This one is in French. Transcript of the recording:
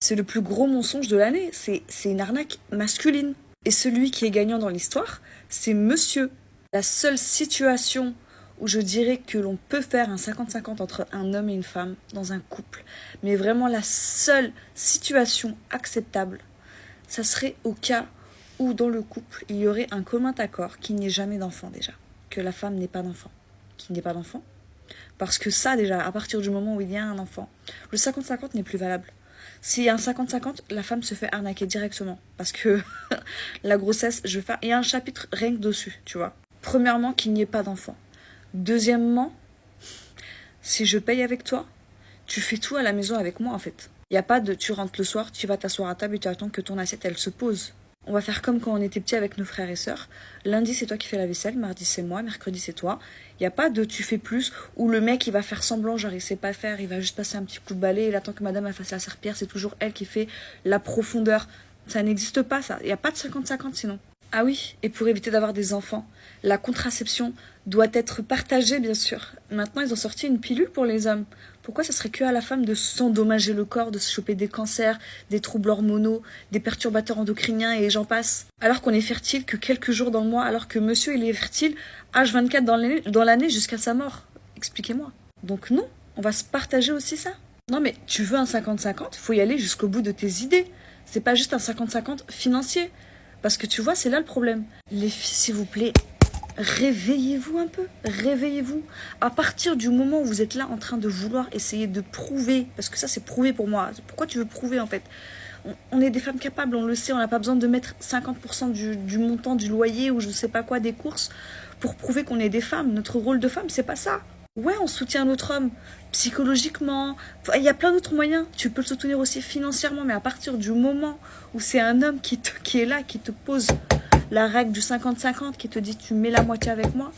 C'est le plus gros mensonge de l'année. C'est une arnaque masculine. Et celui qui est gagnant dans l'histoire, c'est monsieur. La seule situation où je dirais que l'on peut faire un 50-50 entre un homme et une femme dans un couple, mais vraiment la seule situation acceptable, ça serait au cas où dans le couple, il y aurait un commun accord qu'il n'y ait jamais d'enfant déjà. Que la femme n'ait pas d'enfant. Qu'il n'ait pas d'enfant. Parce que ça déjà, à partir du moment où il y a un enfant, le 50-50 n'est plus valable. S'il y a un 50-50, la femme se fait arnaquer directement. Parce que la grossesse, il y a un chapitre rien que dessus, tu vois. Premièrement, qu'il n'y ait pas d'enfant. Deuxièmement, si je paye avec toi, tu fais tout à la maison avec moi en fait. Il n'y a pas de tu rentres le soir, tu vas t'asseoir à table et tu attends que ton assiette elle se pose. On va faire comme quand on était petits avec nos frères et sœurs. Lundi c'est toi qui fais la vaisselle, mardi c'est moi, mercredi c'est toi. Il n'y a pas de tu fais plus ou le mec il va faire semblant genre il sait pas faire, il va juste passer un petit coup de balai et il attend que madame elle fasse la serpillière, c'est toujours elle qui fait la profondeur. Ça n'existe pas ça, il n'y a pas de 50-50 sinon. Ah oui, et pour éviter d'avoir des enfants, la contraception doit être partagée bien sûr. Maintenant ils ont sorti une pilule pour les hommes. Pourquoi ça serait que à la femme de s'endommager le corps, de se choper des cancers, des troubles hormonaux, des perturbateurs endocriniens et j'en passe. Alors qu'on est fertile que quelques jours dans le mois, alors que monsieur il est fertile H24 dans l'année jusqu'à sa mort. Expliquez-moi. Donc non, on va se partager aussi ça. Non mais tu veux un 50-50, faut y aller jusqu'au bout de tes idées. C'est pas juste un 50-50 financier. Parce que tu vois, c'est là le problème. Les filles, s'il vous plaît, réveillez-vous un peu. Réveillez-vous. À partir du moment où vous êtes là en train de vouloir essayer de prouver, parce que ça, c'est prouver pour moi. Pourquoi tu veux prouver, en fait? On est des femmes capables, on le sait. On n'a pas besoin de mettre 50% du montant du loyer ou je sais pas quoi des courses pour prouver qu'on est des femmes. Notre rôle de femme, c'est pas ça. Ouais, on soutient notre homme psychologiquement. Il y a plein d'autres moyens. Tu peux le soutenir aussi financièrement, mais à partir du moment où c'est un homme qui est là, qui te pose la règle du 50-50, qui te dit tu mets la moitié avec moi,